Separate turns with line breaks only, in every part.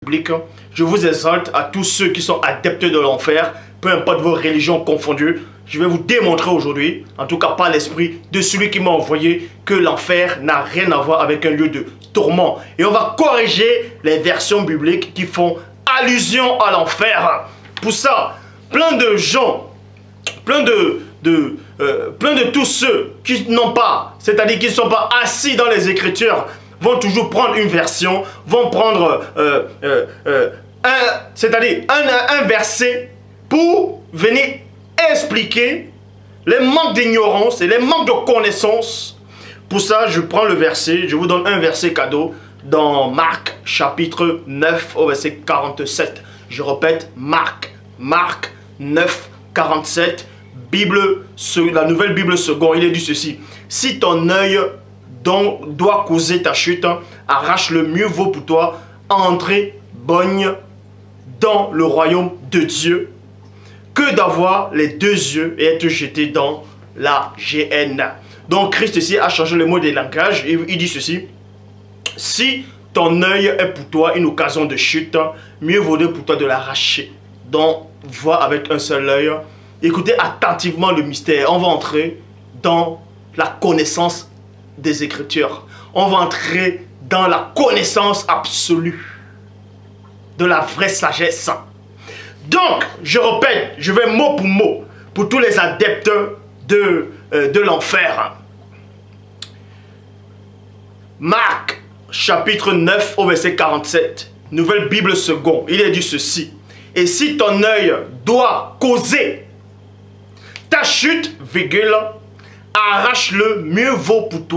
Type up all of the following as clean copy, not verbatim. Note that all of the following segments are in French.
biblique, je vous exalte à tous ceux qui sont adeptes de l'enfer, peu importe vos religions confondues. Je vais vous démontrer aujourd'hui, en tout cas par l'esprit de celui qui m'a envoyé, que l'enfer n'a rien à voir avec un lieu de tourment. Et on va corriger les versions bibliques qui font allusion à l'enfer. Pour ça, plein de gens, plein de tous ceux qui n'ont pas, c'est-à-dire qui ne sont pas assis dans les Écritures, vont toujours prendre une version, vont prendre un verset pour venir expliquer les manques d'ignorance et les manques de connaissance. Pour ça, je prends le verset, je vous donne un verset cadeau dans Marc chapitre 9 au verset 47. Je répète, Marc 9, 47, la nouvelle Bible seconde, il est dit ceci. Si ton œil doit causer ta chute, arrache-le, mieux vaut pour toi entrer bogne dans le royaume de Dieu que d'avoir les deux yeux et être jeté dans la géhenne. Donc Christ ici a changé le mot des langages et il dit ceci. Si ton œil est pour toi une occasion de chute, mieux vaudrait pour toi de l'arracher. Donc vois avec un seul œil. Écoutez attentivement le mystère. On va entrer dans la connaissance des Écritures. On va entrer dans la connaissance absolue de la vraie sagesse. Donc, je répète, je vais mot pour tous les adeptes de l'enfer. Marc, chapitre 9, au verset 47, nouvelle Bible seconde, il est dit ceci. Et si ton œil doit causer ta chute, virgule, arrache-le, mieux vaut pour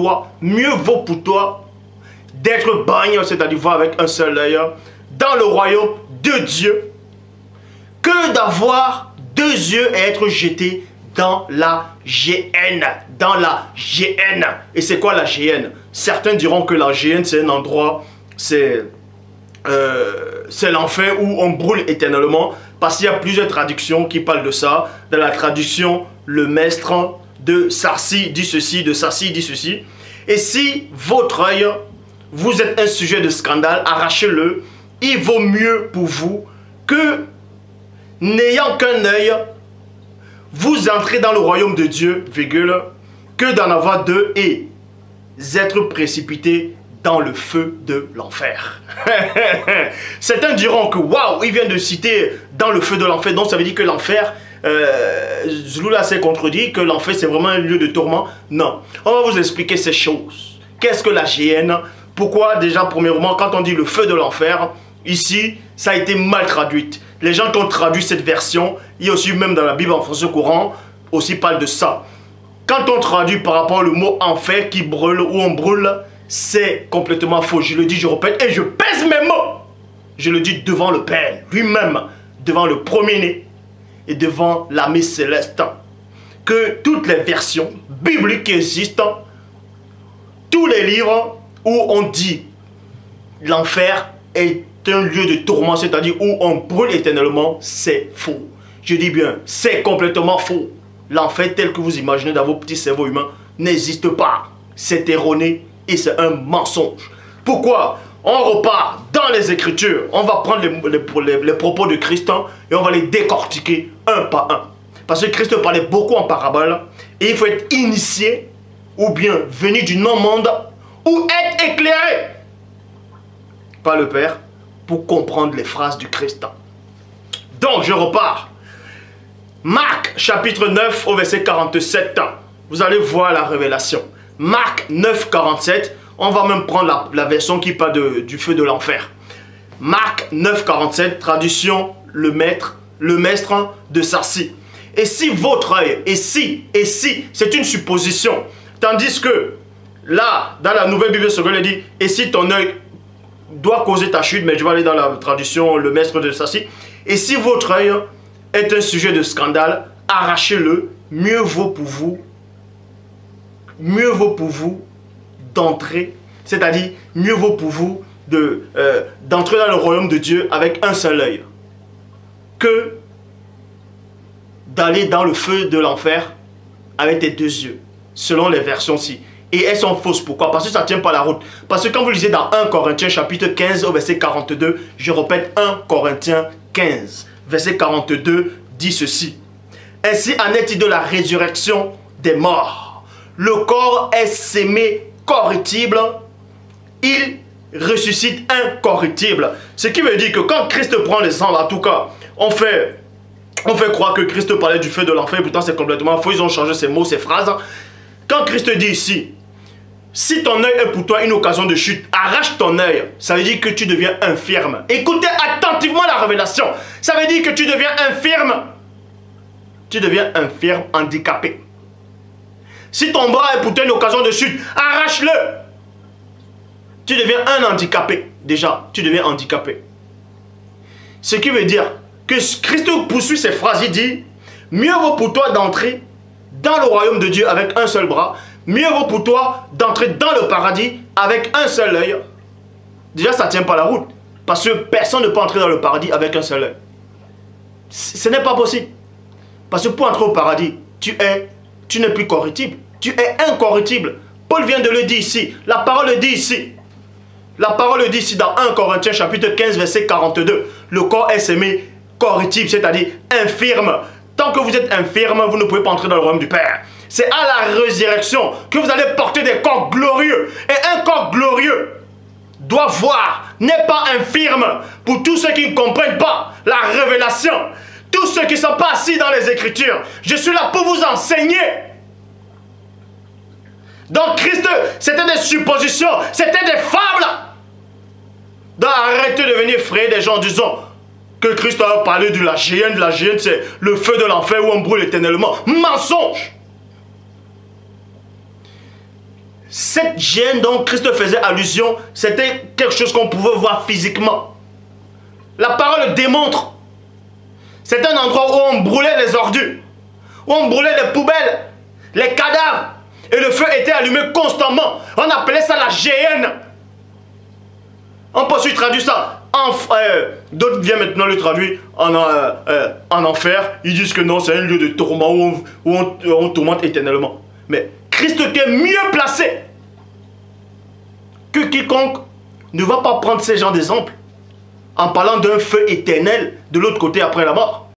toi d'être bagne, c'est-à-dire voir avec un seul œil, dans le royaume de Dieu, que d'avoir deux yeux et être jeté dans la géhenne. Dans la géhenne. Et c'est quoi la géhenne? Certains diront que la géhenne, c'est un endroit, c'est l'enfer où on brûle éternellement. Parce qu'il y a plusieurs traductions qui parlent de ça. Dans la traduction, le maître de Sarsi dit ceci, de Sarsi dit ceci. Et si votre œil, vous êtes un sujet de scandale, arrachez-le. Il vaut mieux pour vous que, n'ayant qu'un œil, vous entrez dans le royaume de Dieu, virgule, que d'en avoir deux et être précipité dans le feu de l'enfer. Certains diront que waouh, il vient de citer dans le feu de l'enfer, donc ça veut dire que l'enfer, Zloula s'est contredit, que l'enfer c'est vraiment un lieu de tourment. Non, on va vous expliquer ces choses. Qu'est-ce que la géhenne? Pourquoi déjà, premièrement, quand on dit le feu de l'enfer, ici, ça a été mal traduit. Les gens qui ont traduit cette version, il y a aussi même dans la Bible en français courant, aussi parle de ça. Quand on traduit par rapport au mot enfer qui brûle ou on brûle, c'est complètement faux. Je le dis, je répète, et je pèse mes mots. Je le dis devant le Père, lui-même, devant le premier-né et devant l'ami céleste. Que toutes les versions bibliques qui existent, tous les livres où on dit l'enfer est un lieu de tourment, c'est-à-dire où on brûle éternellement, c'est faux. Je dis bien, c'est complètement faux. L'enfer tel que vous imaginez dans vos petits cerveaux humains n'existe pas. C'est erroné et c'est un mensonge. Pourquoi? On repart dans les Écritures, on va prendre les propos de Christ et on va les décortiquer un par un. Parce que Christ parlait beaucoup en parabole et il faut être initié ou bien venir du non-monde ou être éclairé par le Père pour comprendre les phrases du Christ. Donc, je repars. Marc, chapitre 9, au verset 47. Vous allez voir la révélation. Marc 9, 47. On va même prendre la version qui parle du feu de l'enfer. Marc 9, 47, traduction, le maître de Sarsi. Et si votre œil, et si, c'est une supposition. Tandis que, là, dans la nouvelle Bible seconde, il dit, et si ton œil doit causer ta chute, mais je vais aller dans la traduction, le maître de Sarsi. Et si votre œil est un sujet de scandale, arrachez-le, mieux vaut pour vous d'entrer, c'est-à-dire mieux vaut pour vous d'entrer dans le royaume de Dieu avec un seul œil que d'aller dans le feu de l'enfer avec tes deux yeux, selon les versions-ci. Et elles sont fausses. Pourquoi? Parce que ça ne tient pas la route. Parce que quand vous lisez dans 1 Corinthiens chapitre 15 au verset 42, je répète 1 Corinthiens 15, verset 42 dit ceci. Ainsi en est-il de la résurrection des morts. Le corps est sémé corruptible, il ressuscite incorruptible. Ce qui veut dire que quand Christ prend le sang, en tout cas, on fait croire que Christ parlait du feu de l'enfer, pourtant c'est complètement faux, ils ont changé ces mots, ces phrases. Quand Christ dit ici, si ton œil est pour toi une occasion de chute, arrache ton œil, ça veut dire que tu deviens infirme. Écoutez attentivement la révélation, ça veut dire que tu deviens infirme. Tu deviens infirme, handicapé. Si ton bras est pour toi une occasion de chute, arrache-le. Tu deviens un handicapé. Déjà, tu deviens handicapé. Ce qui veut dire que Christ poursuit ses phrases, il dit, mieux vaut pour toi d'entrer dans le royaume de Dieu avec un seul bras, mieux vaut pour toi d'entrer dans le paradis avec un seul œil. Déjà, ça ne tient pas la route. Parce que personne ne peut entrer dans le paradis avec un seul œil. Ce n'est pas possible. Parce que pour entrer au paradis, tu n'es plus corruptible. Tu es incorruptible. Paul vient de le dire ici. La parole le dit ici. La parole le dit ici dans 1 Corinthiens chapitre 15 verset 42. Le corps est sémé corruptible, c'est-à-dire infirme. Tant que vous êtes infirme, vous ne pouvez pas entrer dans le royaume du Père. C'est à la résurrection que vous allez porter des corps glorieux. Et un corps glorieux doit voir, n'est pas infirme. Pour tous ceux qui ne comprennent pas la révélation, tous ceux qui ne sont pas assis dans les Écritures, je suis là pour vous enseigner. Donc Christ, c'était des suppositions, c'était des fables. Donc arrêtez de venir frayer des gens en disant que Christ a parlé de la géhenne c'est le feu de l'enfer où on brûle éternellement. Mensonge. Cette géhenne dont Christ faisait allusion, c'était quelque chose qu'on pouvait voir physiquement. La parole démontre. C'est un endroit où on brûlait les ordures, où on brûlait les poubelles, les cadavres. Et le feu était allumé constamment. On appelait ça la géhenne. On peut aussi traduire ça. D'autres viennent maintenant le traduire en enfer. Ils disent que non, c'est un lieu de tourment où on tourmente éternellement. Mais Christ était mieux placé que quiconque ne va pas prendre ces gens d'exemple en parlant d'un feu éternel de l'autre côté après la mort.